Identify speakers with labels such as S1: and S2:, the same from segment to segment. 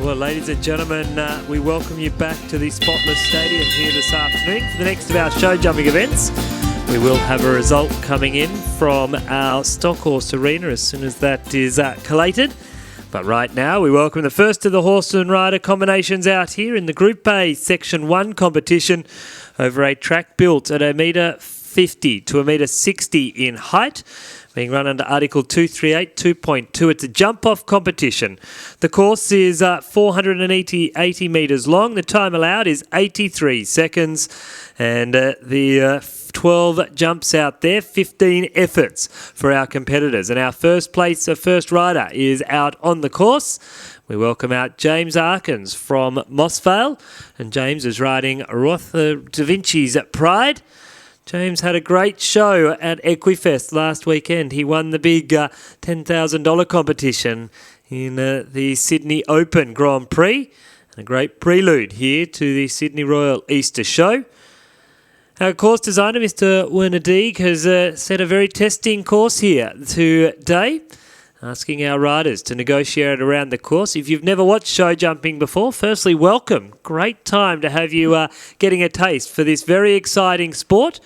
S1: Well, ladies and gentlemen, we welcome you back to the Spotless Stadium here this afternoon for the next of our show jumping events. We will have a result coming in from our Stockhorse Arena as soon as that is collated. But right now, we welcome the first of the horse and rider combinations out here in the Group A Section 1 competition over a track built at 1.50 to 1.60 in height, being run under Article 238 2.2. It's a jump-off competition. The course is 480 metres long. The time allowed is 83 seconds. And the 12 jumps out there, 15 efforts for our competitors. And our first rider is out on the course. We welcome out James Arkins from Mossvale. And James is riding Rotha Da Vinci's Pride. James had a great show at Equifest last weekend. He won the big $10,000 competition in the Sydney Open Grand Prix. And a great prelude here to the Sydney Royal Easter Show. Our course designer, Mr. Werner Deeg, has set a very testing course here today, asking our riders to negotiate around the course. If you've never watched show jumping before, firstly, welcome. Great time to have you getting a taste for this very exciting sport.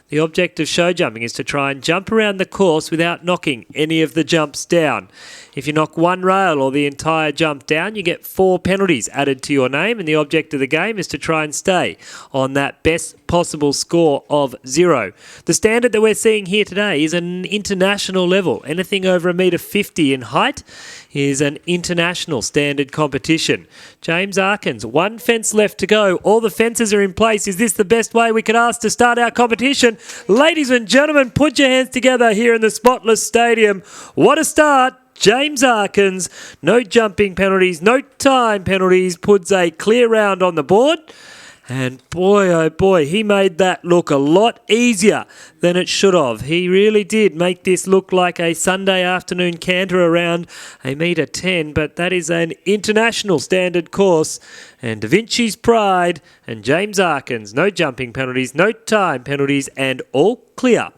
S1: The object of show jumping is to try and jump around the course without knocking any of the jumps down. If you knock one rail or the entire jump down, you get 4 penalties added to your name, and the object of the game is to try and stay on that best possible score of 0. The standard that we're seeing here today is an international level. Anything over 1.50 m in height is an international standard competition. James Arkins, 1 fence left to go. All the fences are in place. Is this the best way we could ask to start our competition? Ladies and gentlemen, put your hands together here in the Spotless Stadium. What a start. James Arkins, no jumping penalties, no time penalties, puts a clear round on the board. And boy, oh boy, he made that look a lot easier than it should have. He really did make this look like a Sunday afternoon canter around 1.10 m, but that is an international standard course. And Da Vinci's Pride and James Arkins, no jumping penalties, no time penalties, and all clear.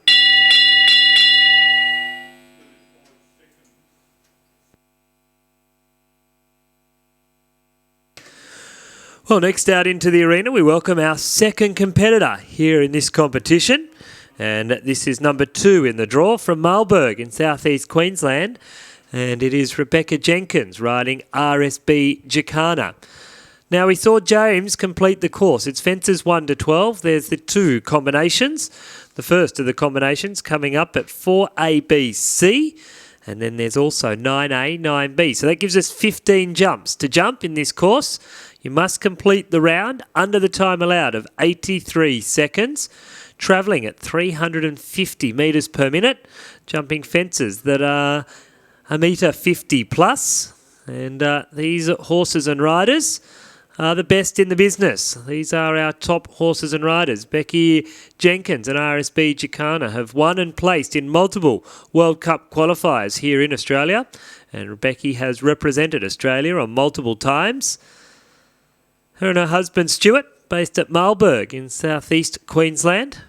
S1: Well, next out into the arena, we welcome our second competitor here in this competition. And this is number 2 in the draw from Marlburg in southeast Queensland. And it is Rebecca Jenkins riding RSB Jacana. Now, we saw James complete the course. It's fences 1 to 12. There's the 2 combinations. The first of the combinations coming up at 4ABC. And then there's also 9A, 9B. So that gives us 15 jumps. To jump in this course, you must complete the round under the time allowed of 83 seconds, travelling at 350 metres per minute, jumping fences that are 1.50 m plus. And these horses and riders are the best in the business. These are our top horses and riders. Becky Jenkins and RSB Jacana have won and placed in multiple World Cup qualifiers here in Australia. And Becky has represented Australia on multiple times. Her and her husband Stuart, based at Marlburg in southeast Queensland.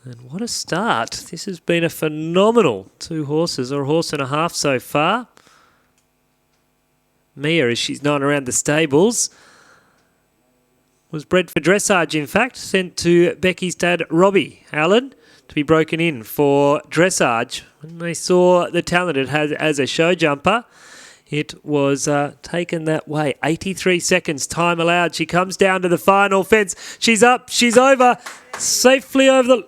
S1: And what a start. This has been a phenomenal 2 horses, or a horse and a half so far. Mia, as she's known around the stables, was bred for dressage, in fact, sent to Becky's dad, Robbie Allen, to be broken in for dressage. When they saw the talent it had as a show jumper, it was taken that way. 83 seconds time allowed. She comes down to the final fence. She's up. She's over. Safely over the...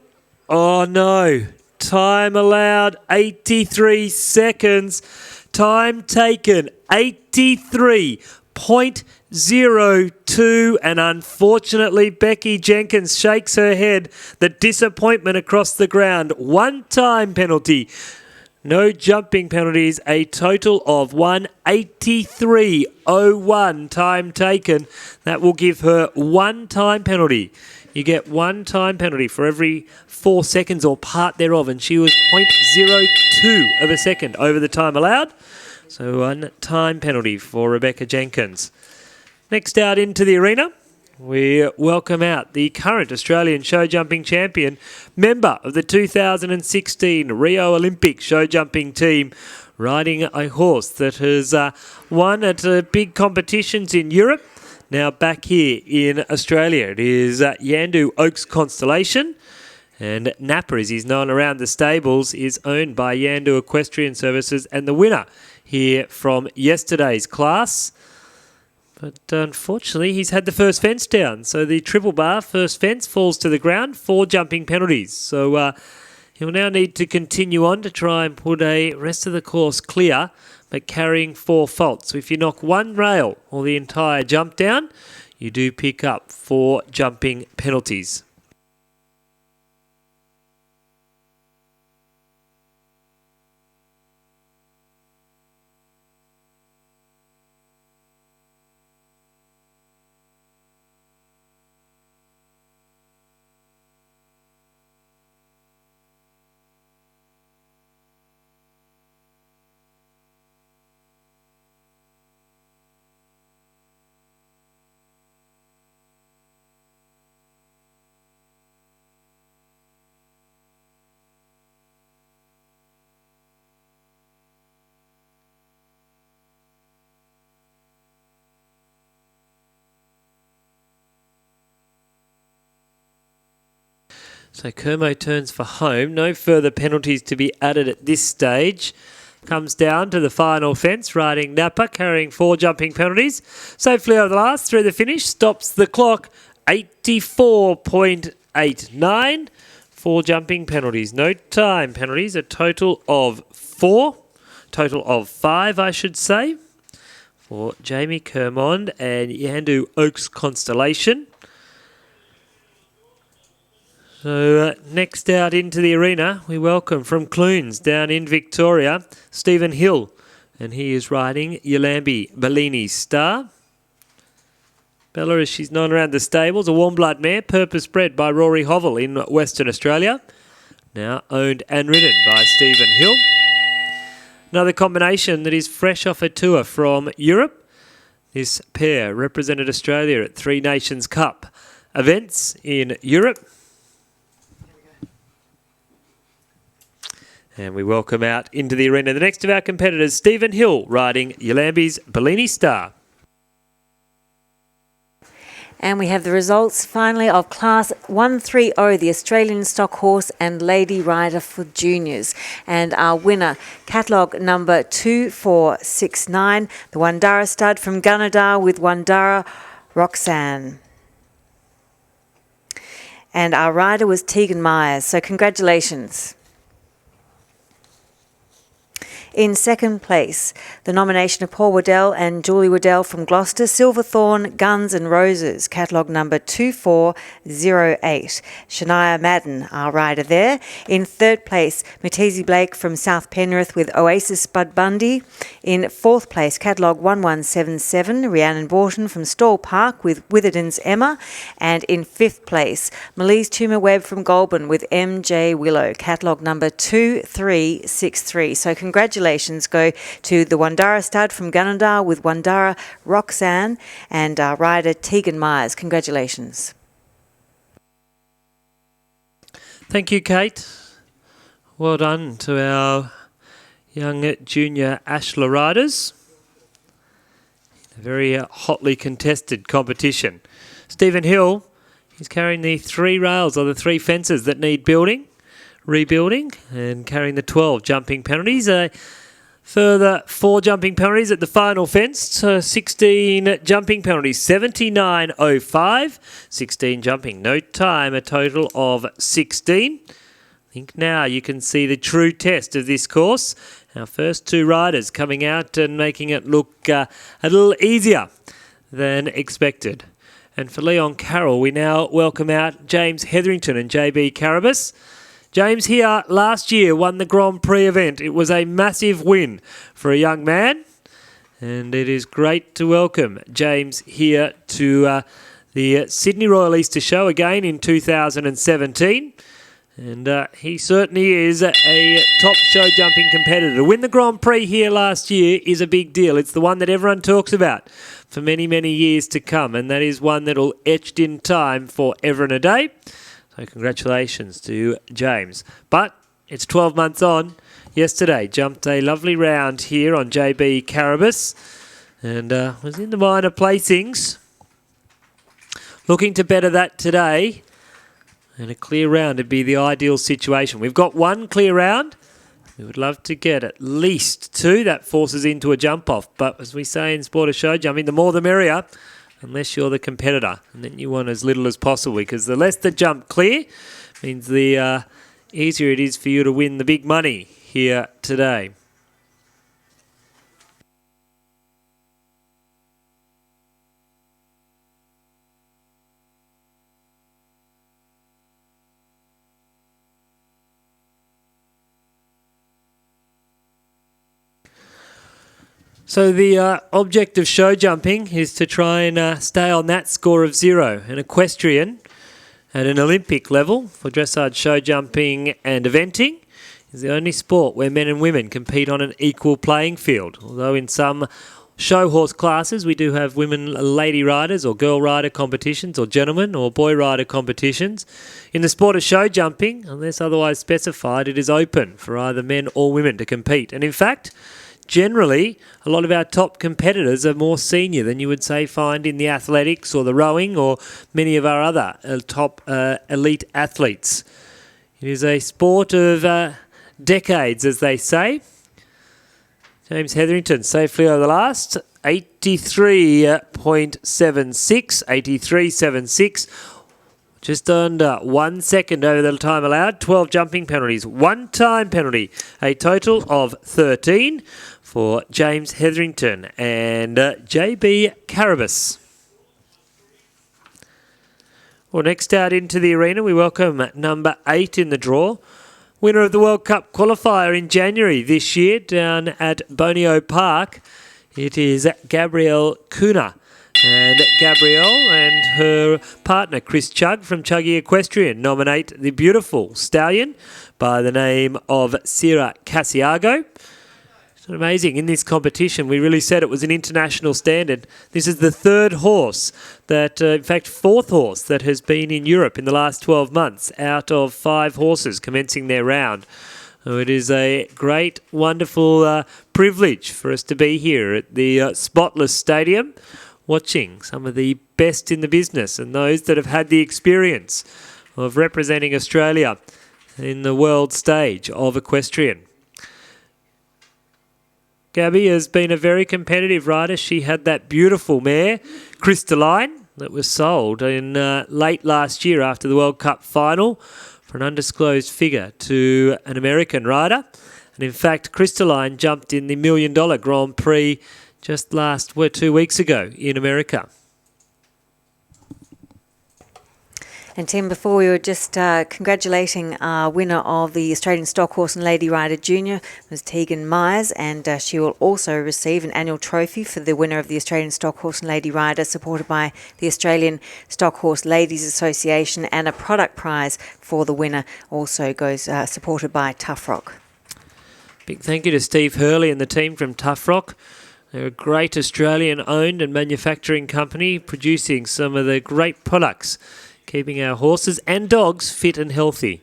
S1: Oh, no. Time allowed, 83 seconds. Time taken, 83.02. And unfortunately, Becky Jenkins shakes her head. The disappointment across the ground. 1 time penalty. No jumping penalties, a total of 1:83.01 time taken. That will give her 1 time penalty. You get 1 time penalty for every 4 seconds or part thereof, and she was 0.02 of a second over the time allowed. So 1 time penalty for Rebecca Jenkins. Next out into the arena, we welcome out the current Australian show jumping champion, member of the 2016 Rio Olympic show jumping team, riding a horse that has won at big competitions in Europe. Now back here in Australia, it is Yandu Oaks Constellation. And Napa, as he's known around the stables, is owned by Yandu Equestrian Services, and the winner here from yesterday's class. But unfortunately, he's had the first fence down. So the triple bar first fence falls to the ground, 4 jumping penalties. So he'll now need to continue on to try and put a rest of the course clear, but carrying 4 faults. So if you knock one rail or the entire jump down, you do pick up 4 jumping penalties. So Kermond turns for home. No further penalties to be added at this stage. Comes down to the final fence, riding Napa, carrying 4 jumping penalties. Safely over the last, through the finish, stops the clock, 84.89. 4 jumping penalties. No time penalties, a total of 4. Total of 5, I should say, for Jamie Kermond and Yandu Oaks Constellation. So next out into the arena, we welcome from Clunes down in Victoria, Stephen Hill, and he is riding Ylambi Bellini Star. Bella, as she's known around the stables, a warm blood mare, purpose bred by Rory Hovell in Western Australia, now owned and ridden by Stephen Hill. Another combination that is fresh off a tour from Europe. This pair represented Australia at 3 Nations Cup events in Europe. And we welcome out into the arena the next of our competitors, Stephen Hill, riding Ylambi's Bellini Star.
S2: And we have the results finally of Class 130, the Australian Stock Horse and Lady Rider for Juniors. And our winner, catalogue number 2469, the Wandara stud from Gunnedah with Wandara Roxanne. And our rider was Tegan Myers, so congratulations. In second place, the nomination of Paul Waddell and Julie Waddell from Gloucester, Silverthorn, Guns and Roses, catalogue number 2408. Shania Madden, our rider there. In third place, Matese Blake from South Penrith with Oasis Spud Bundy. In fourth place, catalogue 1177, Rhiannon Borton from Stall Park with Witherden's Emma. And in fifth place, Melise Tuma Webb from Goulburn with MJ Willow, catalogue number 2363. So congratulations go to the Wandara stud from Gunnedah with Wandara Roxanne and our rider Tegan Myers. Congratulations.
S1: Thank you, Kate. Well done to our young junior Ashler riders. A very hotly contested competition. Stephen Hill, he's carrying the 3 rails or the 3 fences that need rebuilding, and carrying the 12 jumping penalties. Further 4 jumping penalties at the final fence. 16 jumping penalties, 79.05. 16 jumping, no time, a total of 16. I think now you can see the true test of this course. Our first 2 riders coming out and making it look a little easier than expected. And for Leon Carroll, we now welcome out James Hetherington and JB Carabas. James here last year won the Grand Prix event. It was a massive win for a young man, and it is great to welcome James here to the Sydney Royal Easter Show again in 2017. And he certainly is a top show jumping competitor. To win the Grand Prix here last year is a big deal. It's the one that everyone talks about for many, many years to come, and that is one that will etched in time for ever and a day. So congratulations to James. But it's 12 months on, yesterday. Jumped a lovely round here on JB Carabas and was in the minor placings. Looking to better that today. And a clear round would be the ideal situation. We've got one clear round. We would love to get at least two. That forces into a jump off. But as we say in Sport of Show jumping, the more the merrier, unless you're the competitor. And then you want as little as possible, because the less the jump clear means the easier it is for you to win the big money here today. So the object of show jumping is to try and stay on that score of 0. An equestrian at an Olympic level for dressage show jumping and eventing is the only sport where men and women compete on an equal playing field. Although in some show horse classes we do have women lady riders or girl rider competitions, or gentlemen or boy rider competitions. In the sport of show jumping, unless otherwise specified, it is open for either men or women to compete. And in fact, generally, a lot of our top competitors are more senior than you would say find in the athletics or the rowing or many of our other top elite athletes. It is a sport of decades, as they say. James Hetherington safely over the last, 83.76, 83.76. Just under 1 second over the time allowed. 12 jumping penalties, 1 time penalty. A total of 13 for James Hetherington and JB Carabas. Well, next out into the arena, we welcome number 8 in the draw. Winner of the World Cup qualifier in January this year down at Bonio Park. It is Gabrielle Kuna. And Gabrielle and her partner Chris Chugg from Chuggy Equestrian nominate the beautiful stallion by the name of Sierra Casiago. It's amazing. In this competition, we really said it was an international standard. This is the third horse that, in fact, fourth horse that has been in Europe in the last 12 months out of 5 horses commencing their round. So it is a great, wonderful privilege for us to be here at the Spotless Stadium, watching some of the best in the business and those that have had the experience of representing Australia in the world stage of equestrian. Gabby has been a very competitive rider. She had that beautiful mare, Crystalline, that was sold in late last year after the World Cup final for an undisclosed figure to an American rider. And in fact, Crystalline jumped in the $1 Million Grand Prix just 2 weeks ago in America.
S2: And Tim, before we were just congratulating our winner of the Australian Stock Horse and Lady Rider Junior, was Tegan Myers, and she will also receive an annual trophy for the winner of the Australian Stock Horse and Lady Rider, supported by the Australian Stock Horse Ladies Association, and a product prize for the winner also goes supported by Tough Rock.
S1: Big thank you to Steve Hurley and the team from Tough Rock. They're a great Australian-owned and manufacturing company producing some of the great products, keeping our horses and dogs fit and healthy.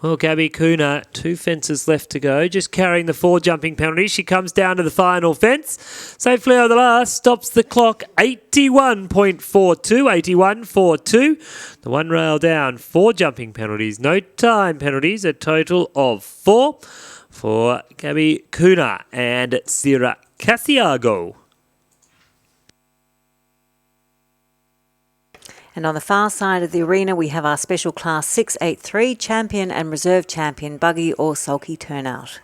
S1: Well, Gabby Kuna, 2 fences left to go, just carrying the 4 jumping penalties. She comes down to the final fence. Safely over the last, stops the clock, 81.42, 81.42. The 1 rail down, 4 jumping penalties, no time penalties, a total of 4 for Gabby Kuna and Sierra Casiago.
S2: And on the far side of the arena, we have our special class 683 champion and reserve champion buggy or sulky turnout.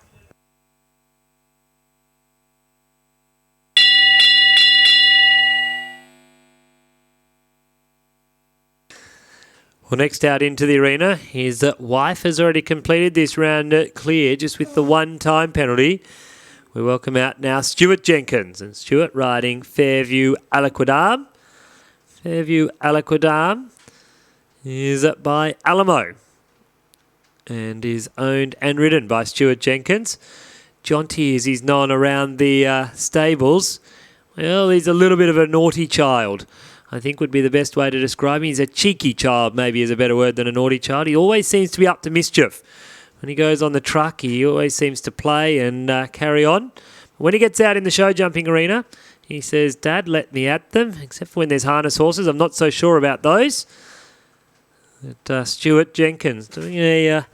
S1: Well, next out into the arena, his wife has already completed this round clear just with the 1 time penalty. We welcome out now Stuart Jenkins, and Stuart riding Fairview Aliquidam. Fairview Aliquidam is by Alamo and is owned and ridden by Stuart Jenkins. Jonty, as he's known around the stables, well, he's a little bit of a naughty child, I think would be the best way to describe him. He's a cheeky child, maybe is a better word than a naughty child. He always seems to be up to mischief. When he goes on the truck, he always seems to play and carry on. When he gets out in the show jumping arena, he says, "Dad, let me at them," except for when there's harness horses. I'm not so sure about those. But Stuart Jenkins doing a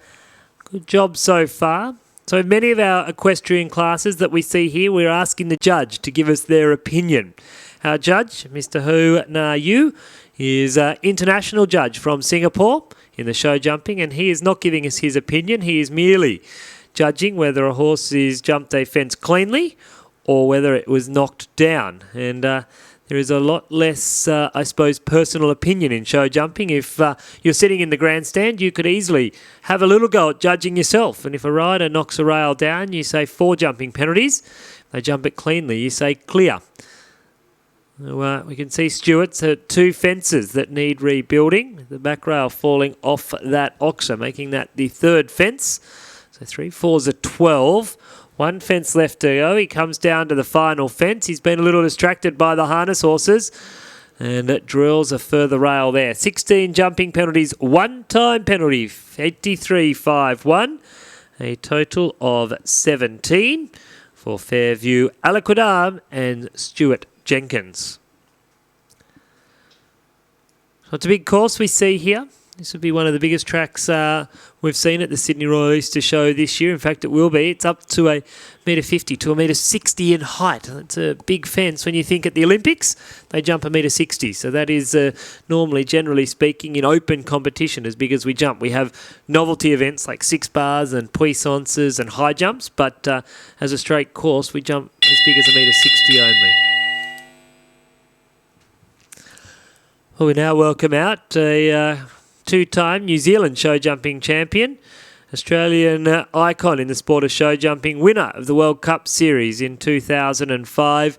S1: good job so far. So many of our equestrian classes that we see here, we're asking the judge to give us their opinion. Our judge, Mr. Hu Na Yu, is an international judge from Singapore in the show jumping, and he is not giving us his opinion. He is merely judging whether a horse is jumped a fence cleanly or whether it was knocked down. And there is a lot less, I suppose, personal opinion in show jumping. If you're sitting in the grandstand, you could easily have a little go at judging yourself. And if a rider knocks a rail down, you say 4 jumping penalties. If they jump it cleanly, you say clear. So, we can see Stuart's at 2 fences that need rebuilding. The back rail falling off that oxer, making that the 3rd fence. So 3 4s are 12. 1 fence left to go. He comes down to the final fence. He's been a little distracted by the harness horses. And it drills a further rail there. 16 jumping penalties, 1 time penalty, 83.51. A total of 17 for Fairview Aliquidam and Stuart Jenkins. So it's a big course we see here. This would be one of the biggest tracks we've seen at the Sydney Royal Easter Show this year. In fact, it will be. It's up to $1.50 to $1.60 in height. That's a big fence. When you think at the Olympics, they jump $1.60. So that is normally, generally speaking, in open competition, as big as we jump. We have novelty events like 6 bars and puissances and high jumps, but as a straight course, we jump as big as $1.60 only. Well, we now welcome out a 2-time New Zealand show jumping champion, Australian icon in the sport of show jumping, winner of the World Cup Series in 2005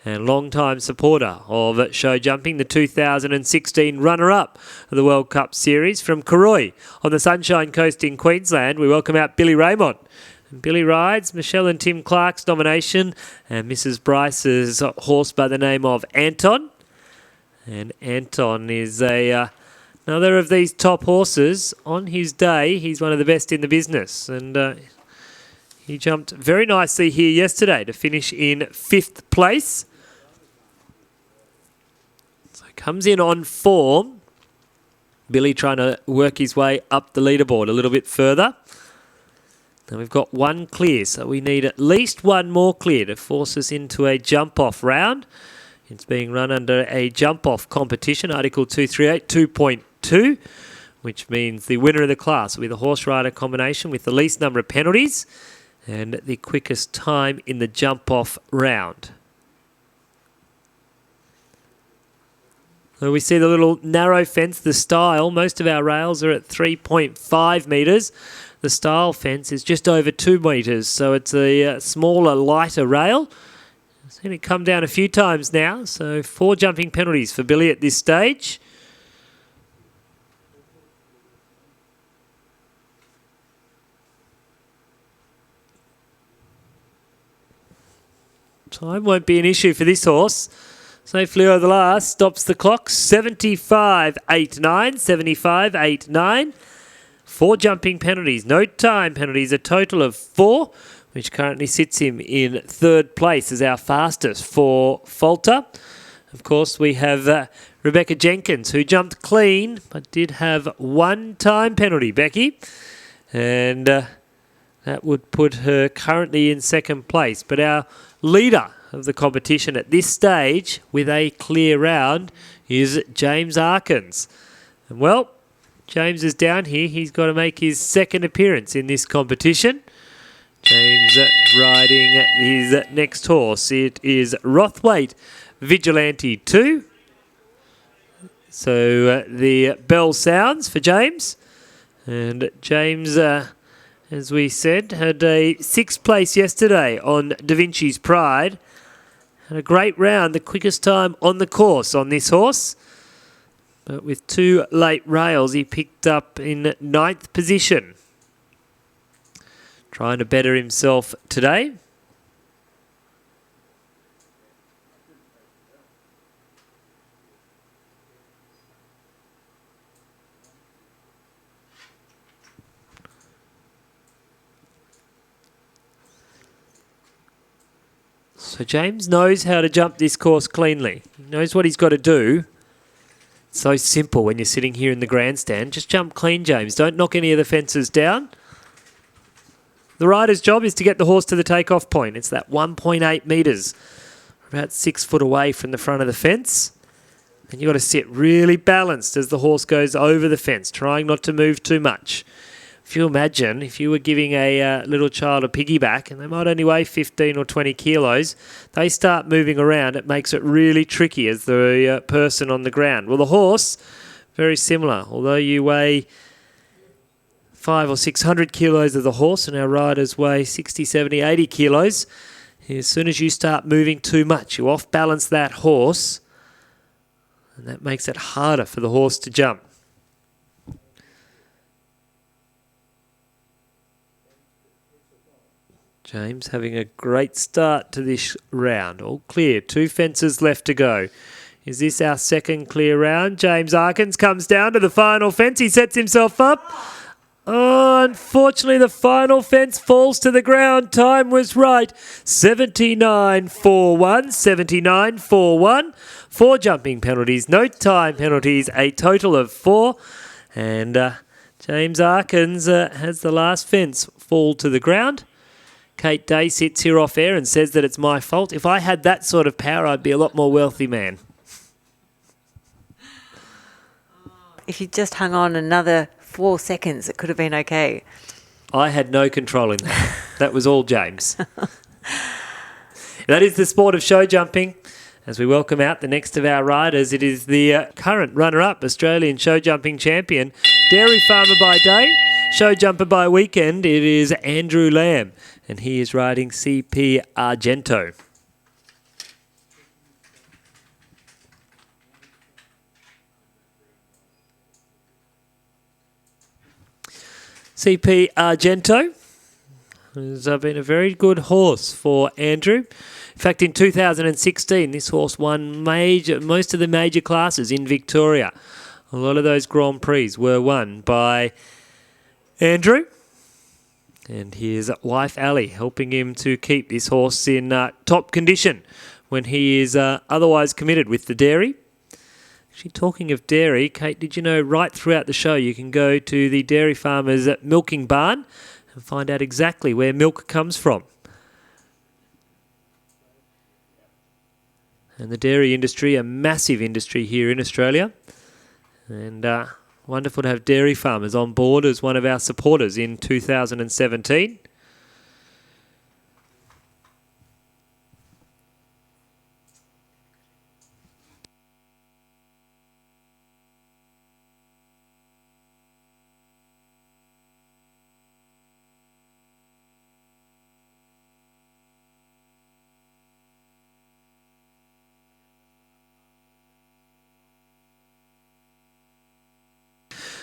S1: and long-time supporter of show jumping, the 2016 runner-up of the World Cup Series from Karoi on the Sunshine Coast in Queensland. We welcome out Billy Raymont. And Billy rides Michelle and Tim Clark's nomination and Mrs. Bryce's horse by the name of Anton. And Anton is another of these top horses. On his day, he's one of the best in the business. And he jumped very nicely here yesterday to finish in 5th place. So comes in on form. Billy trying to work his way up the leaderboard a little bit further. Now we've got 1 clear, so we need at least 1 more clear to force us into a jump-off round. It's being run under a jump-off competition, Article 238 2.2, which means the winner of the class will be the horse-rider combination with the least number of penalties and the quickest time in the jump-off round. So we see the little narrow fence, the style. Most of our rails are at 3.5 metres. The style fence is just over 2 metres, so it's a smaller, lighter rail. Seen it come down a few times now, so 4 jumping penalties for Billy at this stage. Time won't be an issue for this horse. Safely over the last, stops the clock, 75.89, 75.89. 4 jumping penalties, no time penalties, a total of 4. Which currently sits him in 3rd place as our fastest for Falter. Of course, we have Rebecca Jenkins, who jumped clean, but did have 1 time penalty, Becky. And that would put her currently in 2nd place. But our leader of the competition at this stage, with a clear round, is James Arkins. And well, James is down here. He's got to make his 2nd appearance in this competition. James riding his next horse. It is Rothwaite Vigilante 2. So the bell sounds for James. And James, as we said, had a 6th place yesterday on Da Vinci's Pride. Had a great round, the quickest time on the course on this horse. But with 2 late rails, he picked up in 9th position. Trying to better himself today. So James knows how to jump this course cleanly. He knows what he's got to do. It's so simple when you're sitting here in the grandstand. Just jump clean, James. Don't knock any of the fences down. The rider's job is to get the horse to the takeoff point. It's that 1.8 metres, about 6 foot away from the front of the fence. And you've got to sit really balanced as the horse goes over the fence, trying not to move too much. If you imagine, if you were giving a little child a piggyback, and they might only weigh 15 or 20 kilos, they start moving around. It makes it really tricky as the person on the ground. Well, the horse, very similar. Although you weigh 500 or 600 kilos of the horse, and our riders weigh 60, 70, 80 kilos, as soon as you start moving too much, you off-balance that horse, and that makes it harder for the horse to jump. James having a great start to this round. All clear. 2 fences left to go. Is this our second clear round? James Arkins comes down to the final fence. He sets himself up. Oh, unfortunately, the final fence falls to the ground. Time was right. 79.41. 79.41. 4 jumping penalties. No time penalties. A total of 4. And James Arkins has the last fence fall to the ground. Kate Day sits here off air and says that it's my fault. If I had that sort of power, I'd be a lot more wealthy man.
S2: If you just hung on another 4 seconds, it could have been okay.
S1: I had no control in that. That was all James. That is the sport of show jumping. As we welcome out the next of our riders, it is the current runner-up Australian show jumping champion, dairy farmer by day, show jumper by weekend. It is Andrew Lamb, and he is riding CP Argento. CP Argento has been a very good horse for Andrew. In fact, in 2016, this horse won most of the major classes in Victoria. A lot of those Grand Prix were won by Andrew. And his wife, Ali, helping him to keep this horse in top condition when he is otherwise committed with the dairy. Actually, talking of dairy, Kate, did you know right throughout the show you can go to the dairy farmer's milking barn and find out exactly where milk comes from? And the dairy industry, a massive industry here in Australia. And wonderful to have dairy farmers on board as one of our supporters in 2017.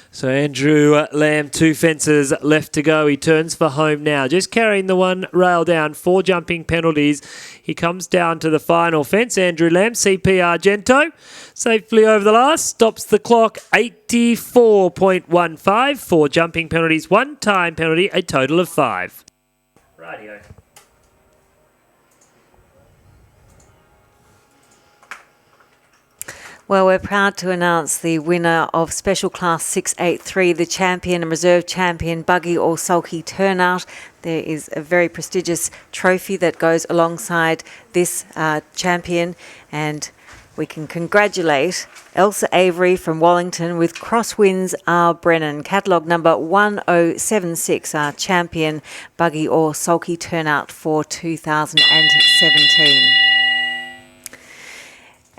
S1: So Andrew Lamb, 2 fences left to go. He turns for home now. Just carrying the one rail down, 4 jumping penalties. He comes down to the final fence. Andrew Lamb, CP Argento, safely over the last. Stops the clock, 84.15. 4 jumping penalties, 1 time penalty, a total of 5. Rightio.
S2: Well, we're proud to announce the winner of Special Class 683, the champion and reserve champion, buggy or sulky turnout. There is a very prestigious trophy that goes alongside this champion, and we can congratulate Elsa Avery from Wallington with Crosswinds R. Brennan, catalogue number 1076, our champion buggy or sulky turnout for 2017.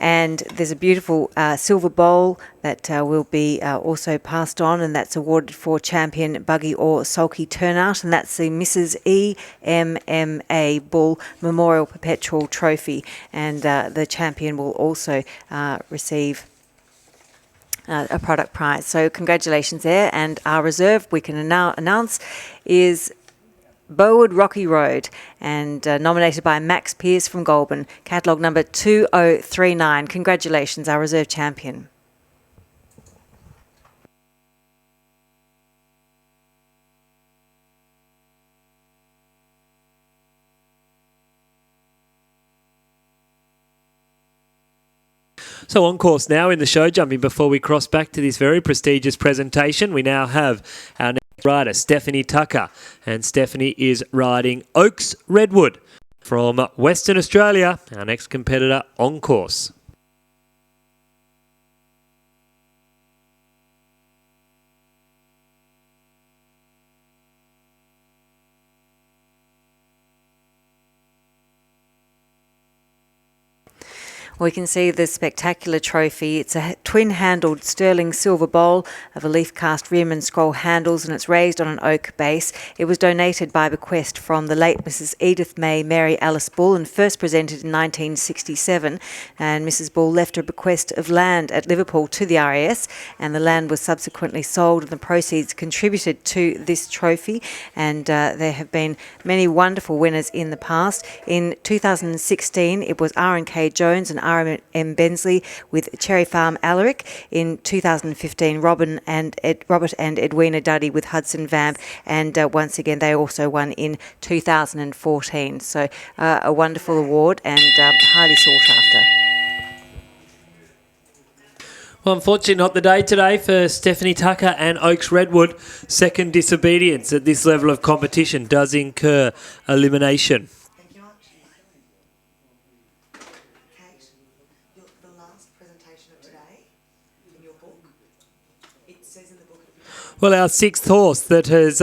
S2: And there's a beautiful silver bowl that will be also passed on, and that's awarded for champion buggy or sulky turnout, and that's the Mrs. EMMA Bull Memorial Perpetual Trophy, and the champion will also receive a product prize. So congratulations there. And our reserve, we can now announce, is Bowood Rocky Road, and nominated by Max Pearce from Goulburn, catalogue number 2039. Congratulations, our reserve champion.
S1: So on course now in the show jumping before we cross back to this very prestigious presentation. We now have our next rider, Stephanie Tucker. And Stephanie is riding Oaks Redwood from Western Australia, our next competitor on course.
S2: We can see the spectacular trophy. It's a twin-handled sterling silver bowl of a leaf-cast rim and scroll handles, and it's raised on an oak base. It was donated by bequest from the late Mrs. Edith May Mary Alice Bull and first presented in 1967. And Mrs. Bull left a bequest of land at Liverpool to the RAS, and the land was subsequently sold and the proceeds contributed to this trophy. And there have been many wonderful winners in the past. In 2016, it was R&K Jones and R.M. Bensley with Cherry Farm Alaric. In 2015, Robert and Edwina Duddy with Hudson Vamp, and once again they also won in 2014. So a wonderful award and highly sought after.
S1: Well, unfortunately not the day today for Stephanie Tucker and Oaks Redwood. Second disobedience at this level of competition does incur elimination. Well, our sixth horse that has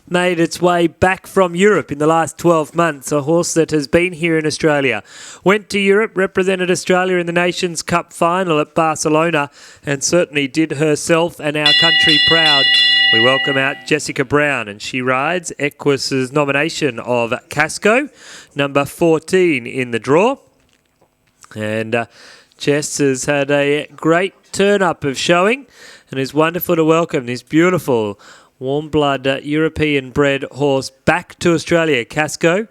S1: made its way back from Europe in the last 12 months, a horse that has been here in Australia. Went to Europe, represented Australia in the Nations Cup final at Barcelona, and certainly did herself and our country proud. We welcome out Jessica Brown, and she rides Equus's nomination of Casco, number 14 in the draw. And Jess has had a great turn-up of showing, and it's wonderful to welcome this beautiful warm-blood European-bred horse back to Australia, Casco.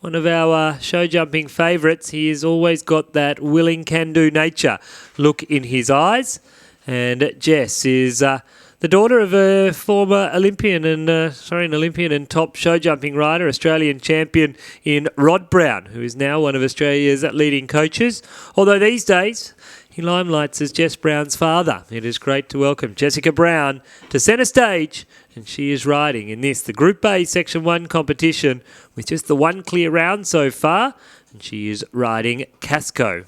S1: One of our show-jumping favourites. He has always got that willing, can-do nature look in his eyes. And Jess is the daughter of a former Olympian and top show-jumping rider, Australian champion in Rod Brown, who is now one of Australia's leading coaches. Although these days he limelights as Jess Brown's father. It is great to welcome Jessica Brown to centre stage, and she is riding in this, the Group A Section 1 competition, with just the one clear round so far, and she is riding Casco.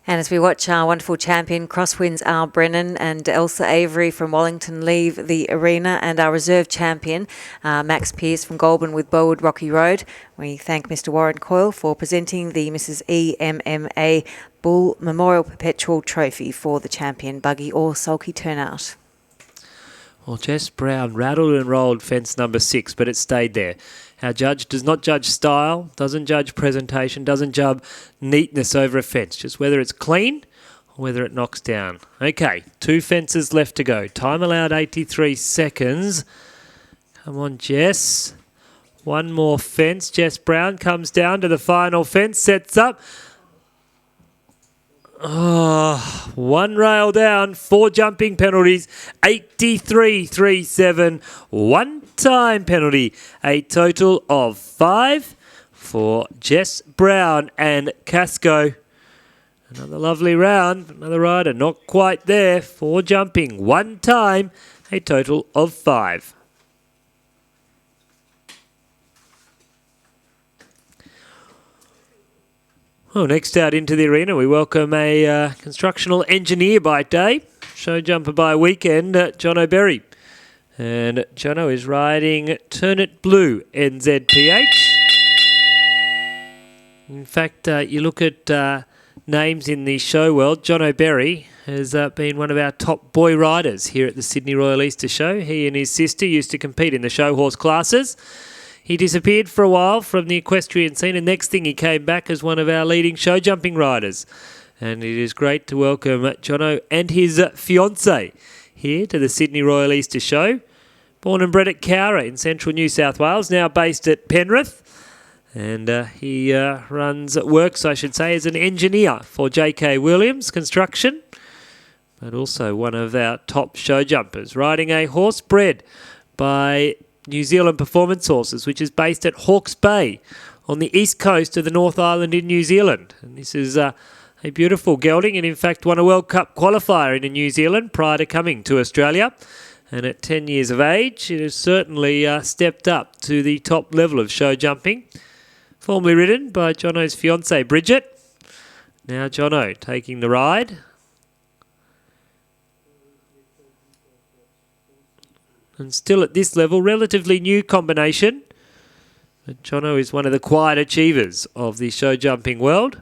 S2: And as we watch our wonderful champion Crosswinds Al Brennan and Elsa Avery from Wellington leave the arena, and our reserve champion Max Pearce from Goulburn with Bowood Rocky Road, we thank Mr. Warren Coyle for presenting the Mrs. EMMA Bull Memorial Perpetual Trophy for the champion buggy or sulky turnout.
S1: Well, Jess Brown rattled and rolled fence number 6, but it stayed there. Our judge does not judge style, doesn't judge presentation, doesn't judge neatness over a fence, just whether it's clean or whether it knocks down. Okay, 2 fences left to go. Time allowed 83 seconds. Come on, Jess. One more fence. Jess Brown comes down to the final fence, sets up. Oh, one rail down, 4 jumping penalties, 83.37, 1 time penalty, a total of 5 for Jess Brown and Casco. Another lovely round, another rider not quite there, 4 jumping, 1 time, a total of 5. Well, next out into the arena, we welcome a constructional engineer by day, show jumper by weekend, Jon O'Berry. And Jono is riding Turnout Blue NZPH. In fact, you look at names in the show world, Jon O'Berry has been one of our top boy riders here at the Sydney Royal Easter Show. He and his sister used to compete in the show horse classes. He disappeared for a while from the equestrian scene, and next thing he came back as one of our leading show jumping riders. And it is great to welcome Jono and his fiancée here to the Sydney Royal Easter Show. Born and bred at Cowra in central New South Wales, now based at Penrith. And he works as an engineer for J.K. Williams Construction, but also one of our top show jumpers, riding a horse bred by New Zealand Performance Horses, which is based at Hawke's Bay on the east coast of the North Island in New Zealand. And this is a beautiful gelding, and in fact won a World Cup qualifier in New Zealand prior to coming to Australia. And at 10 years of age, it has certainly stepped up to the top level of show jumping. Formerly ridden by Jono's fiancée, Bridget. Now Jono taking the ride. And still at this level, relatively new combination. But Jono is one of the quiet achievers of the show jumping world.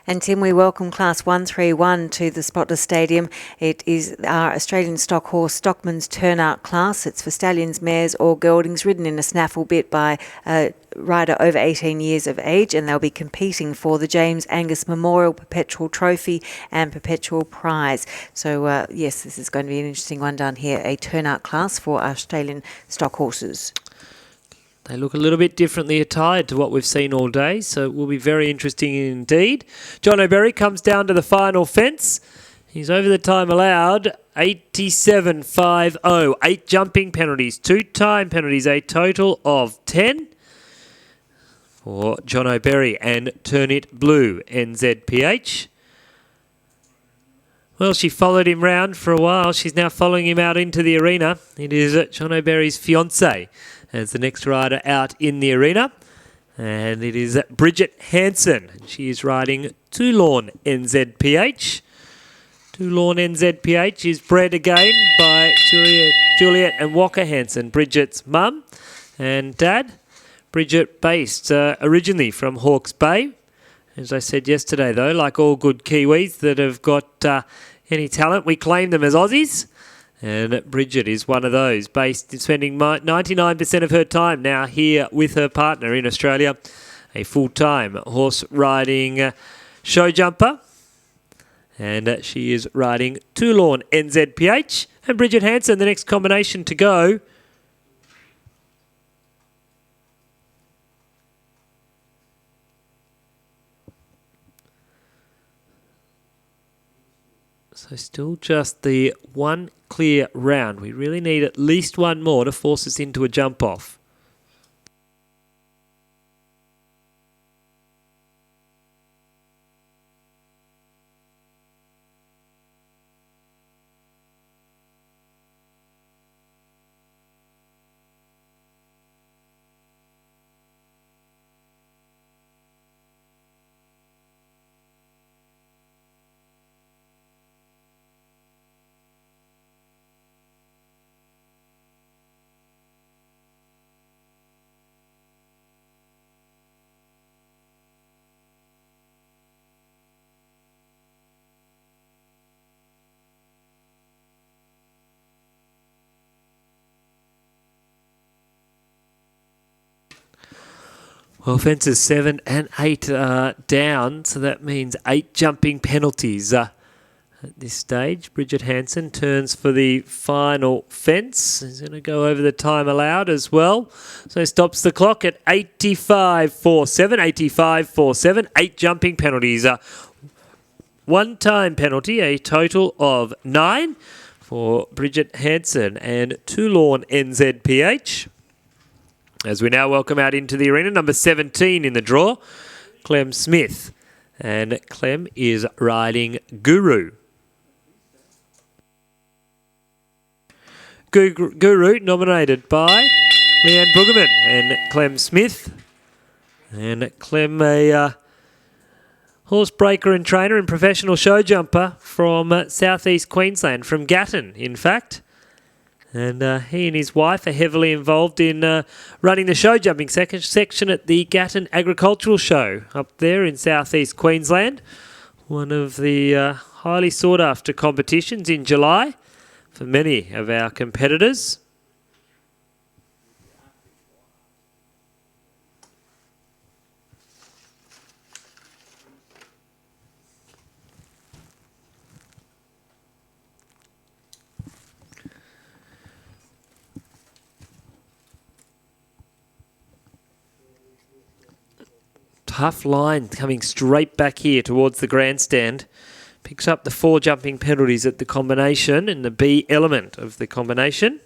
S2: And Tim, we welcome Class 131 to the Spotless Stadium. It is our Australian stock horse Stockman's Turnout class. It's for stallions, mares or geldings ridden in a snaffle bit by a rider over 18 years of age, and they'll be competing for the James Angus Memorial Perpetual Trophy and Perpetual Prize. So, yes, this is going to be an interesting one down here, a turnout class for our Australian stock horses.
S1: They look a little bit differently attired to what we've seen all day, so it will be very interesting indeed. Jon O'Berry comes down to the final fence. He's over the time allowed, 87.50. 8 jumping penalties, 2 time penalties, a total of 10 for Jon O'Berry and Turn It Blue, NZPH. Well, she followed him round for a while. She's now following him out into the arena. It is Jon O'Berry's fiancée as the next rider out in the arena. And it is Bridget Hansen. She is riding Toulon NZPH. Toulon NZPH is bred again by Juliet and Walker Hansen, Bridget's mum and dad. Bridget based originally from Hawke's Bay. As I said yesterday, though, like all good Kiwis that have got any talent, we claim them as Aussies. And Bridget is one of those, based spending 99% of her time now here with her partner in Australia, a full-time horse riding show jumper. And she is riding Toulon NZPH. And Bridget Hansen, the next combination to go. So still just the one clear round. We really need at least one more to force us into a jump off. Well, fences 7 and 8 are down, so that means 8 jumping penalties at this stage. Bridget Hansen turns for the final fence. He's going to go over the time allowed as well. So stops the clock at 85.47. 85.47. 8 jumping penalties. 1 time penalty, a total of 9 for Bridget Hansen and Toulon NZPH. As we now welcome out into the arena, number 17 in the draw, Clem Smith. And Clem is riding Guru. Guru nominated by Leanne Bruggemann and Clem Smith. And Clem, a horse breaker and trainer and professional show jumper from southeast Queensland, from Gatton, in fact. And he and his wife are heavily involved in running the show jumping section at the Gatton Agricultural Show up there in southeast Queensland. One of the highly sought after competitions in July for many of our competitors. Tough line coming straight back here towards the grandstand. Picks up the 4 jumping penalties at the combination in the B element of the combination.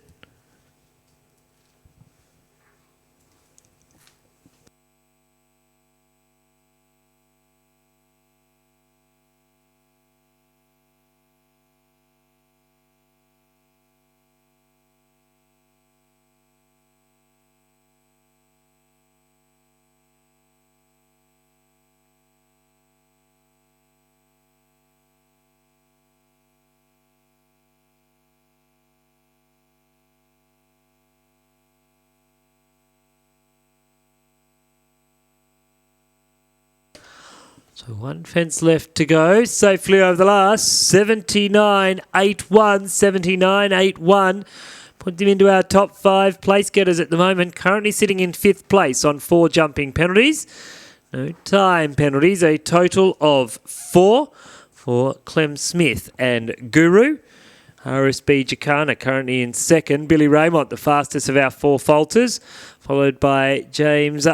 S1: So 1 fence left to go. Safely over the last. 79.81. 79.81. Put them into our top 5 place getters at the moment. Currently sitting in 5th place on 4 jumping penalties. No time penalties. A total of 4 for Clem Smith and Guru. RSB Jacana currently in 2nd. Billy Raymont, the fastest of our 4 falters. Followed by James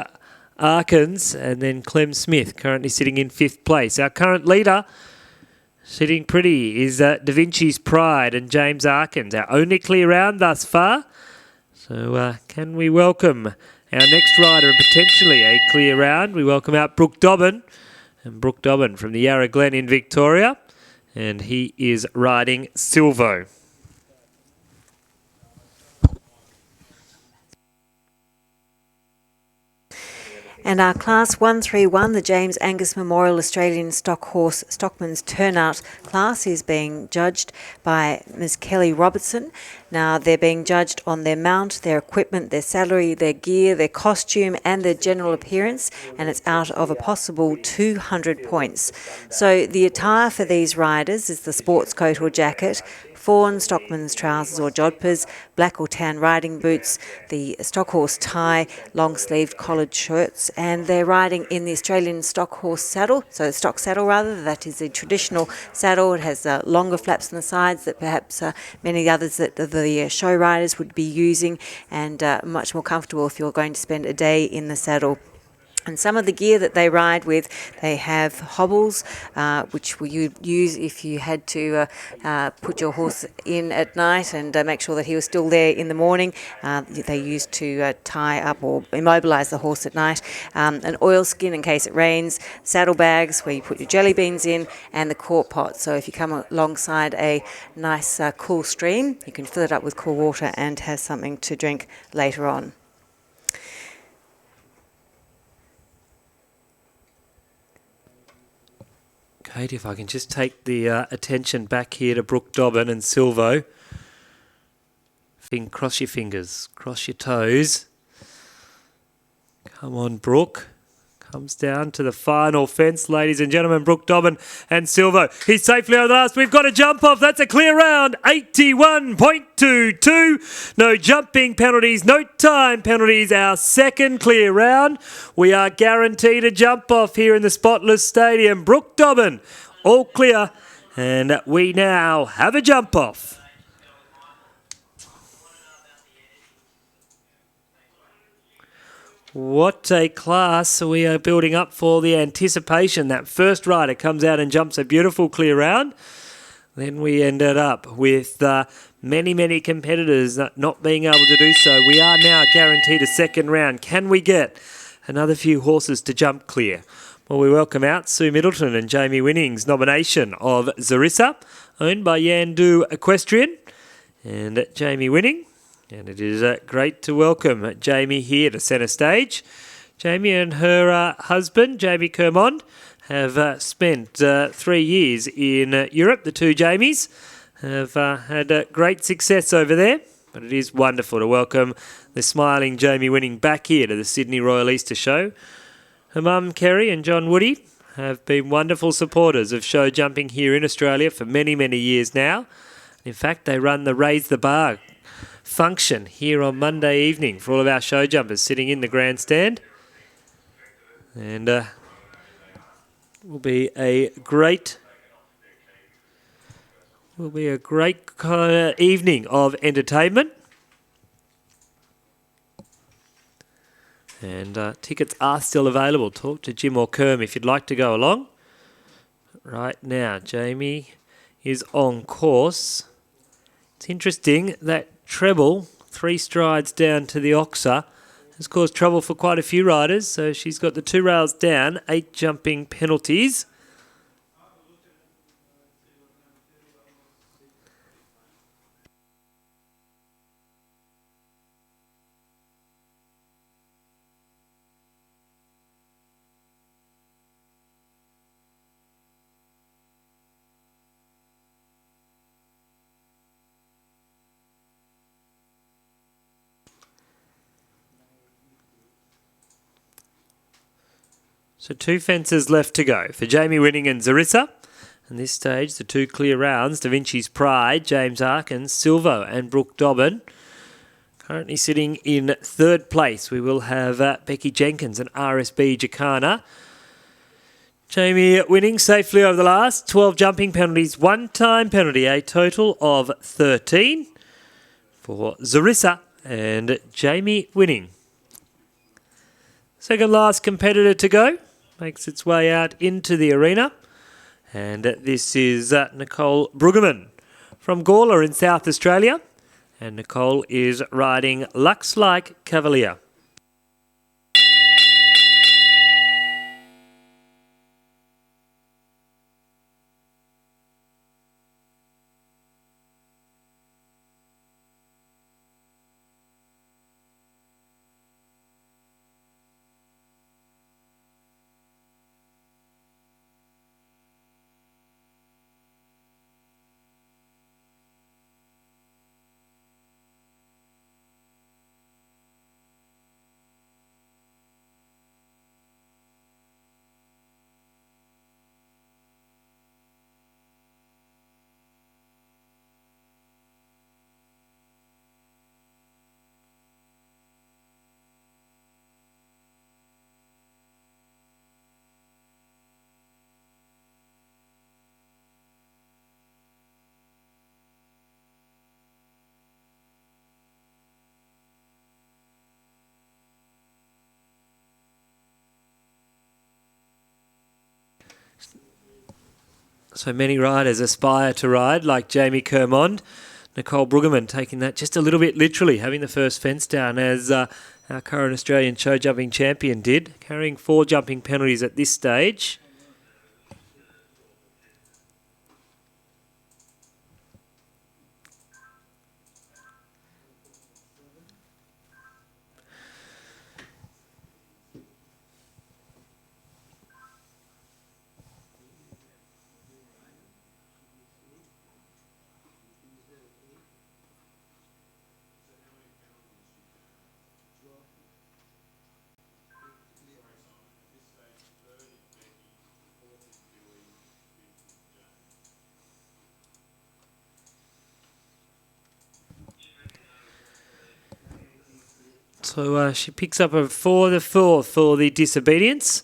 S1: Arkins, and then Clem Smith currently sitting in 5th place. Our current leader, sitting pretty, is Da Vinci's Pride and James Arkins, our only clear round thus far. So can we welcome our next rider and potentially a clear round? We welcome out Brook Dobbin, and Brook Dobbin from the Yarra Glen in Victoria, and he is riding Silvo.
S2: And our Class 131, the James Angus Memorial Australian Stock Horse Stockman's Turnout class, is being judged by Ms Kelly Robertson. Now, they're being judged on their mount, their equipment, their salary, their gear, their costume and their general appearance, and it's out of a possible 200 points. So the attire for these riders is the sports coat or jacket, fawn stockman's trousers or jodhpurs, black or tan riding boots, the stock horse tie, long-sleeved collared shirts, and they're riding in the Australian stock horse saddle, so stock saddle rather. That is a traditional saddle. It has longer flaps on the sides that perhaps many others that the show riders would be using, and much more comfortable if you're going to spend a day in the saddle. And some of the gear that they ride with, they have hobbles, which you use if you had to put your horse in at night and make sure that he was still there in the morning. They used to tie up or immobilise the horse at night. An oilskin in case it rains, saddlebags where you put your jelly beans in, and the quart pot. So if you come alongside a nice cool stream, you can fill it up with cool water and have something to drink later on.
S1: Kate, if I can just take the attention back here to Brook Dobbin and Silvo. Cross your fingers, cross your toes. Come on, Brook. Comes down to the final fence, ladies and gentlemen. Brook Dobbin and Silvo. He's safely over the last. We've got a jump off. That's a clear round. 81.22. No jumping penalties, no time penalties. Our second clear round. We are guaranteed a jump off here in the Spotless Stadium. Brook Dobbin, all clear. And we now have a jump off. What a class we are building up for the anticipation. That first rider comes out and jumps a beautiful clear round. Then we ended up with many competitors not being able to do so. We are now guaranteed a second round. Can we get another few horses to jump clear? Well, we welcome out Sue Middleton and Jamie Winning's nomination of Zarissa, owned by Yandu Equestrian, and Jamie Winning. And it is great to welcome Jamie here to centre stage. Jamie and her husband, Jamie Kermond, have spent 3 years in Europe. The two Jamies have had great success over there. But it is wonderful to welcome the smiling Jamie Winning back here to the Sydney Royal Easter Show. Her mum, Kerry, and John Woody have been wonderful supporters of show jumping here in Australia for many years now. In fact, they run the Raise the Bar function here on Monday evening for all of our show jumpers sitting in the grandstand, and will be a great evening of entertainment. And tickets are still available. Talk to Jim or Kerm if you'd like to go along. right now. Jamie is on course. It's interesting that treble, 3 strides down to the Oxa, has caused trouble for quite a few riders. So she's got the 2 rails down, 8 jumping penalties. So 2 fences left to go for Jamie Winning and Zarissa. And this stage, the 2 clear rounds, Da Vinci's Pride, James Arkins, Silvo and Brook Dobbin. Currently sitting in 3rd place, we will have Becky Jenkins and RSB Jacana. Jamie Winning safely over the last. 12 jumping penalties, 1 time penalty, a total of 13 for Zarissa and Jamie Winning. Second last competitor to go. Makes its way out into the arena. And this is Nicole Bruggemann from Gawler in South Australia. And Nicole is riding Lux Like Cavalier. So many riders aspire to ride like Jamie Kermond. Nicole Bruggemann taking that just a little bit literally, having the first fence down as our current Australian show jumping champion did, carrying 4 jumping penalties at this stage. So she picks up a 4-4 for the disobedience,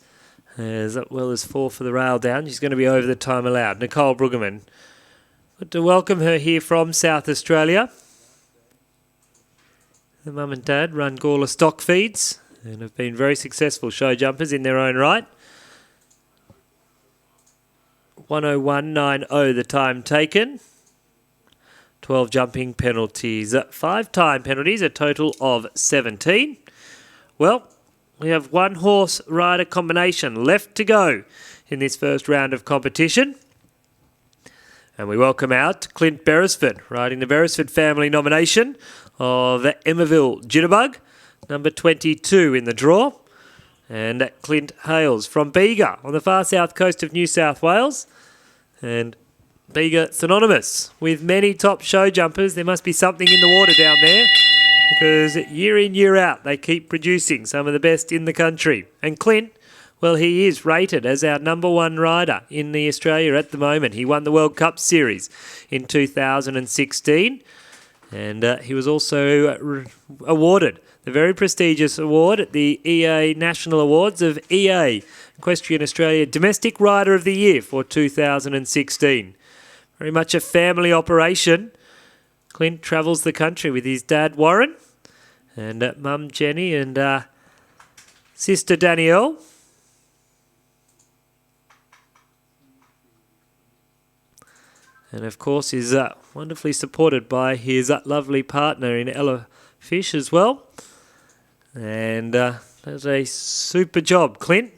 S1: as well as 4 for the rail down. She's going to be over the time allowed. Nicole Bruggemann. Good to welcome her here from South Australia. Her mum and dad run Gawler stock feeds and have been very successful show jumpers in their own right. 1:01.90 the time taken. 12 jumping penalties, 5 time penalties, a total of 17. Well, we have 1 horse rider combination left to go in this first round of competition. And we welcome out Clint Beresford, riding the Beresford family nomination of Emmaville Jitterbug, number 22 in the draw. And Clint hails from Bega on the far south coast of New South Wales. And Bega synonymous with many top show jumpers. There must be something in the water down there, because year in, year out, they keep producing some of the best in the country. And Clint, well, he is rated as our number 1 rider in the Australia at the moment. He won the World Cup Series in 2016, and he was also awarded the very prestigious award at the EA National Awards of EA Equestrian Australia Domestic Rider of the Year for 2016. Very much a family operation. Clint travels the country with his dad Warren and mum Jenny and sister Danielle. And of course is wonderfully supported by his lovely partner in Ella Fish as well. And does a super job, Clint.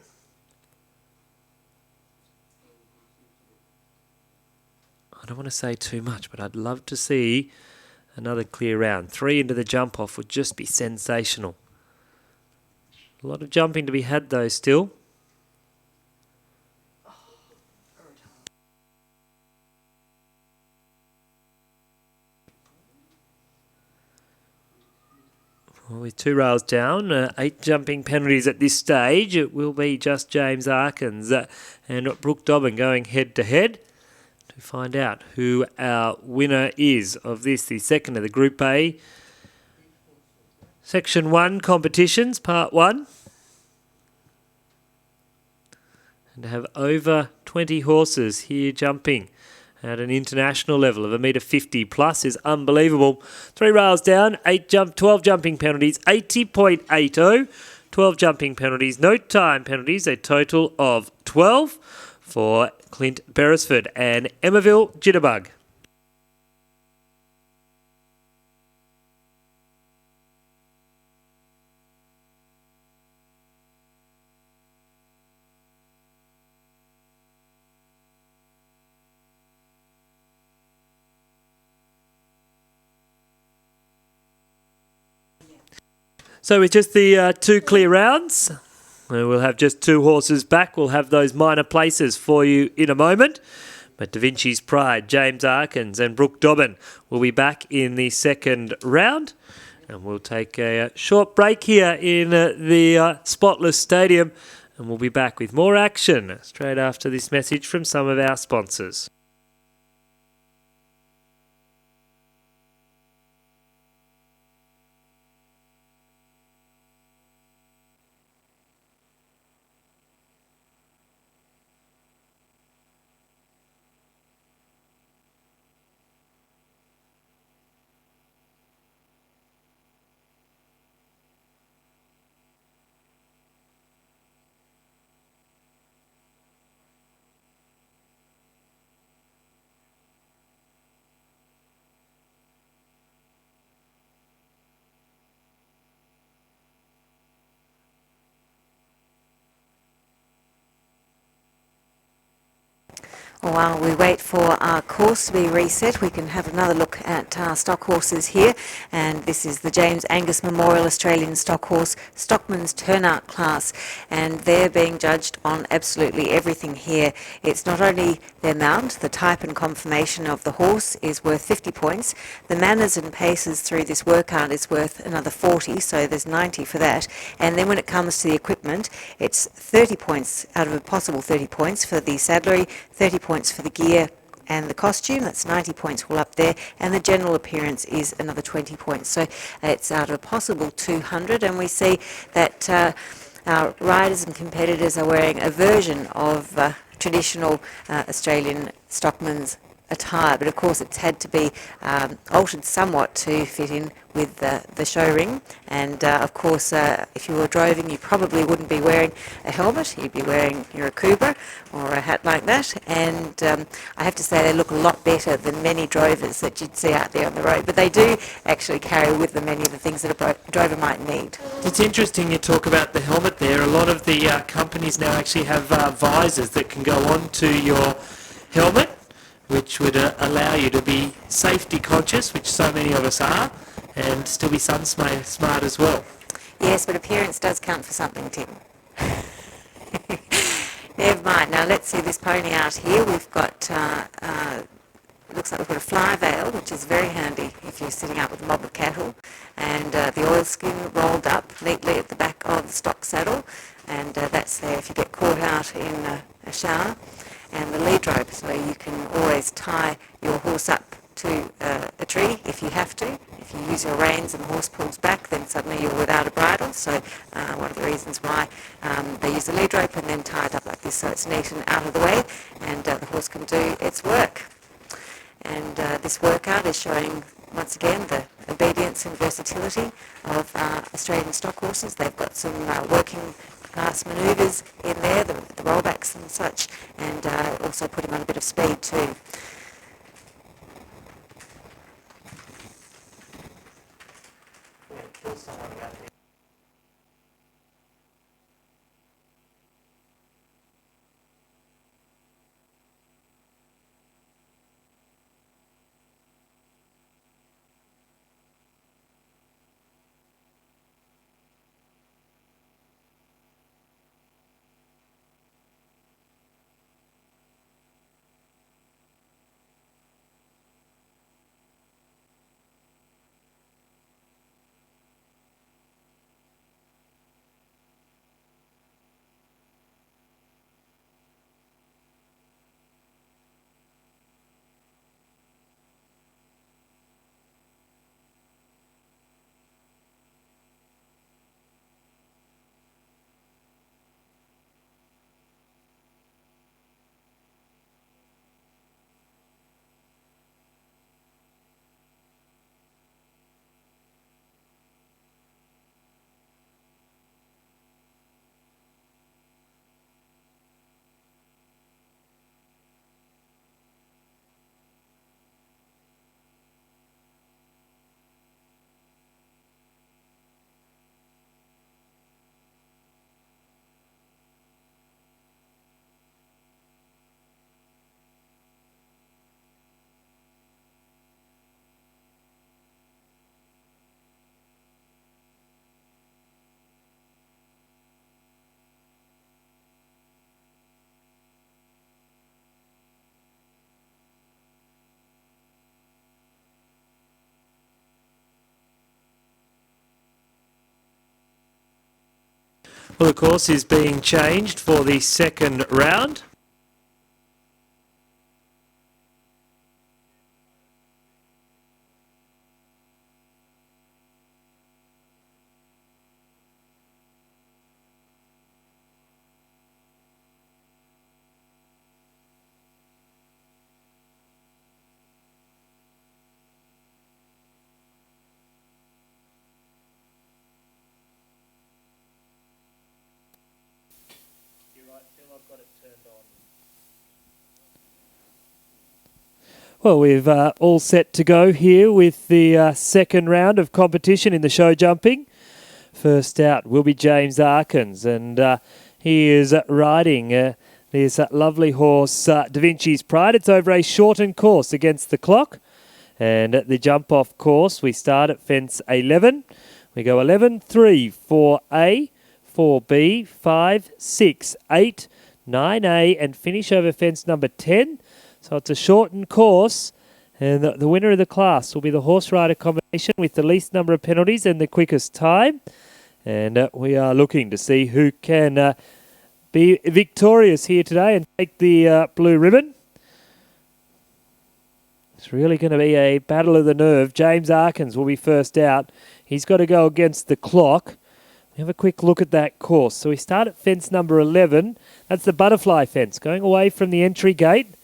S1: I don't want to say too much, but I'd love to see another clear round. 3 into the jump off would just be sensational. A lot of jumping to be had though still. Well, with 2 rails down, 8 jumping penalties at this stage. It will be just James Arkins and Brook Dobbin going head to head to find out who our winner is of this, the second of the Group A Section 1 competitions, Part 1. And to have over 20 horses here jumping at an international level of 1.50 metre plus is unbelievable. 3 rails down, 12 jumping penalties, 80.80. 12 jumping penalties, no time penalties, a total of 12 for Clint Beresford and Emmaville Jitterbug. So with just the 2 clear rounds, we'll have just 2 horses back. We'll have those minor places for you in a moment. But Da Vinci's Pride, James Arkins and Brook Dobbin will be back in the second round. And we'll take a short break here in the Spotless Stadium. And we'll be back with more action straight after this message from some of our sponsors.
S2: While we wait for our course to be reset, we can have another look at our stock horses here. And this is the James Angus Memorial Australian Stock Horse Stockman's Turnout class. And they're being judged on absolutely everything here. It's not only their mount, the type and conformation of the horse is worth 50 points. The manners and paces through this workout is worth another 40, so there's 90 for that. And then when it comes to the equipment, it's 30 points out of a possible 30 points for the saddlery, 30 points for the gear and the costume, that's 90 points all up there, and the general appearance is another 20 points. So it's out of a possible 200, and we see that our riders and competitors are wearing a version of traditional Australian stockman's attire, but of course it's had to be altered somewhat to fit in with the show ring. And of course if you were droving, you probably wouldn't be wearing a helmet, you'd be wearing your Akubra or a hat like that. And I have to say they look a lot better than many drovers that you'd see out there on the road, but they do actually carry with them many of the things that a drover might need.
S1: It's interesting you talk about the helmet there. A lot of the companies now actually have visors that can go on to your helmet, which would allow you to be safety conscious, which so many of us are, and still be sun smart as well.
S2: Yes, but appearance does count for something, Tim. Never mind. Now let's see this pony out here. We've got, looks like we've got a fly veil, which is very handy if you're sitting out with a mob of cattle, and the oilskin rolled up neatly at the back of the stock saddle, and that's there if you get caught out in a shower. And the lead rope, so you can always tie your horse up to a tree if you have to. If you use your reins and the horse pulls back, then suddenly you're without a bridle. So one of the reasons why they use the lead rope and then tie it up like this, so it's neat and out of the way, and the horse can do its work. And this workout is showing once again the obedience and versatility of Australian stock horses. They've got some working class manoeuvres in there, the rollbacks and such, and also put him on a bit of speed too.
S1: Well, the course is being changed for the second round. Well, we've all set to go here with the second round of competition in the show jumping. First out will be James Arkins, and he is riding this lovely horse, Da Vinci's Pride. It's over a shortened course against the clock. And at the jump-off course, we start at fence 11. We go 11, 3, 4A, 4B, 5, 6, 8, 9A, and finish over fence number 10. So it's a shortened course, and the winner of the class will be the horse rider combination with the least number of penalties and the quickest time. And we are looking to see who can be victorious here today and take the blue ribbon. It's really going to be a battle of the nerve. James Arkins will be first out. He's got to go against the clock. We have a quick look at that course. So we start at fence number 11. That's the butterfly fence, going away from the entry gate.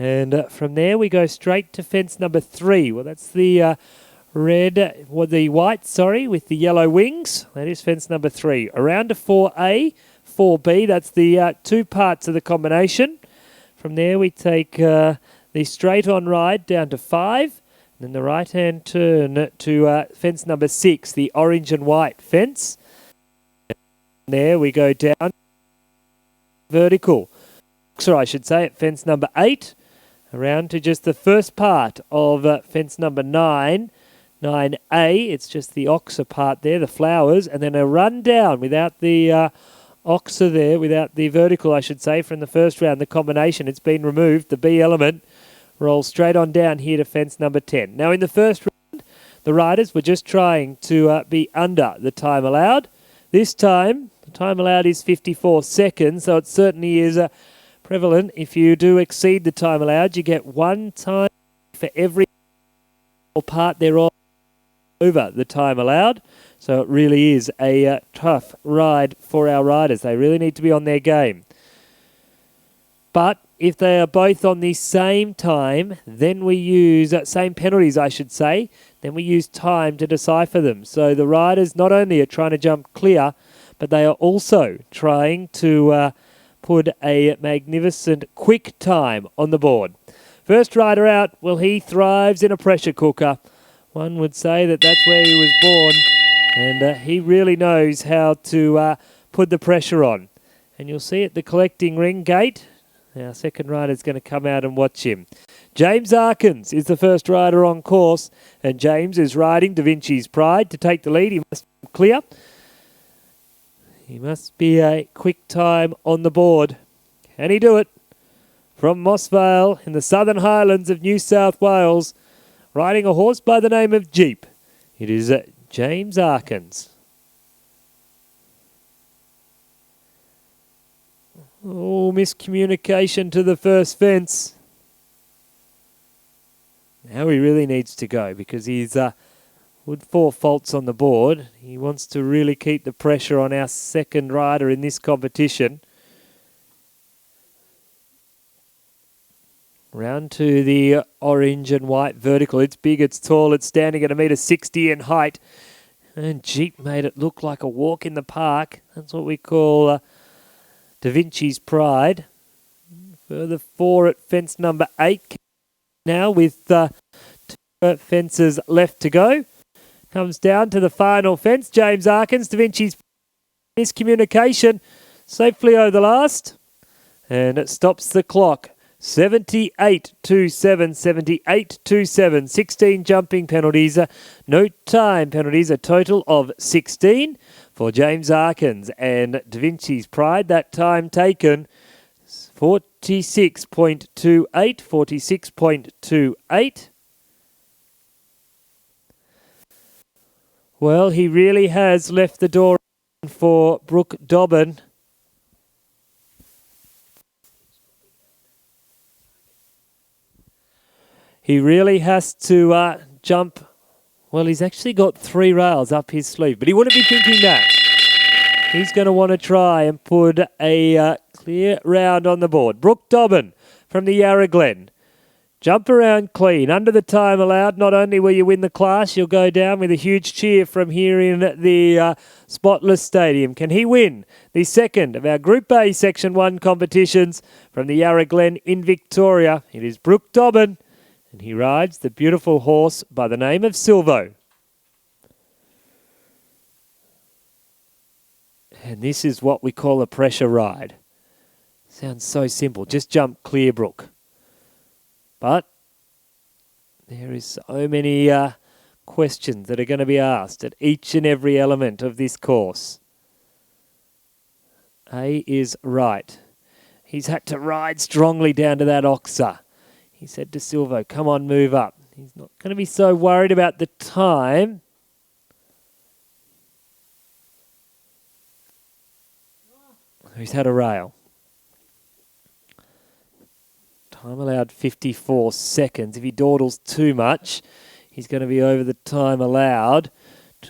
S1: And from there we go straight to fence number 3. Well, that's the white, with the yellow wings. That is fence number 3. Around to 4A, 4B. That's the two parts of the combination. From there we take the straight-on ride down to 5. And then the right-hand turn to fence number 6, the orange and white fence. And there we go down vertical. So I should say at fence number 8. Around to just the first part of fence number 9, 9A. It's just the oxa part there, the flowers, and then a run down without the oxa there, without the vertical, I should say, from the first round, the combination. It's been removed. The B element rolls straight on down here to fence number 10. Now, in the first round, the riders were just trying to be under the time allowed. This time, the time allowed is 54 seconds, so it certainly is prevalent. If you do exceed the time allowed, you get one time for every part thereof over the time allowed. So it really is a tough ride for our riders. They really need to be on their game. But if they are both on the same time, then we use, same penalties I should say, then we use time to decipher them. So the riders not only are trying to jump clear, but they are also trying to put a magnificent quick time on the board. First rider out, well, he thrives in a pressure cooker. One would say that that's where he was born. And he really knows how to put the pressure on. And you'll see at the collecting ring gate, our second rider's going to come out and watch him. James Arkins is the first rider on course, and James is riding Da Vinci's Pride to take the lead. He must be clear. He must be a quick time on the board. Can he do it? From Moss Vale in the Southern Highlands of New South Wales, riding a horse by the name of Jeep. It is James Arkins. Oh, miscommunication to the first fence. Now he really needs to go because he's with 4 faults on the board. He wants to really keep the pressure on our second rider in this competition. Round to the orange and white vertical. It's big, it's tall, it's standing at 1.60 m in height. And Jeep made it look like a walk in the park. That's what we call Da Vinci's Pride. Further 4 at fence number 8 now with 2 fences left to go. Comes down to the final fence. James Arkins, Da Vinci's miscommunication. Safely over the last. And it stops the clock. 78-27, 78-27, 16 jumping penalties, no time penalties, a total of 16 for James Arkins and Da Vinci's Pride. That time taken, 46.28, 46.28. Well, he really has left the door open for Brook Dobbin. He really has to jump. Well, he's actually got 3 rails up his sleeve, but he wouldn't be thinking that. He's going to want to try and put a clear round on the board. Brook Dobbin from the Yarra Glen. Jump around clean. Under the time allowed, not only will you win the class, you'll go down with a huge cheer from here in the Spotless Stadium. Can he win the second of our Group A Section 1 competitions from the Yarra Glen in Victoria? It is Brook Dobbin. And he rides the beautiful horse by the name of Silvo. And this is what we call a pressure ride. Sounds so simple. Just jump clear, Brook. But there is so many questions that are going to be asked at each and every element of this course. A is right. He's had to ride strongly down to that oxer. He said to Silvo, come on, move up. He's not going to be so worried about the time. He's had a rail. Time allowed 54 seconds. If he dawdles too much, he's going to be over the time allowed.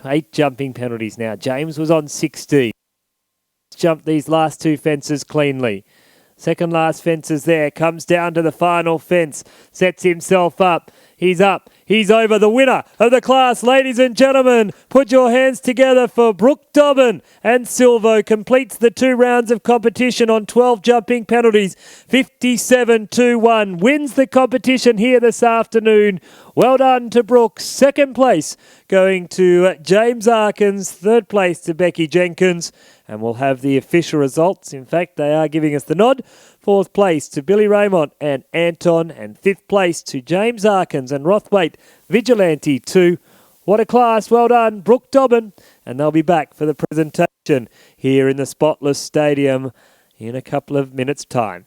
S1: 8 jumping penalties now. James was on 16. Jumped these last 2 fences cleanly. Second last fence is there. Comes down to the final fence. Sets himself up. He's up. He's over. The winner of the class, ladies and gentlemen. Put your hands together for Brook Dobbin. And Silvo completes the 2 rounds of competition on 12 jumping penalties. 57-1. Wins the competition here this afternoon. Well done to Brook. Second place going to James Arkins. Third place to Becky Jenkins. And we'll have the official results. In fact, they are giving us the nod. 4th place to Billy Raymont and Anton. And 5th place to James Arkins and Rothwaite Vigilante 2. What a class. Well done, Brook Dobbin. And they'll be back for the presentation here in the Spotless Stadium in a couple of minutes' time.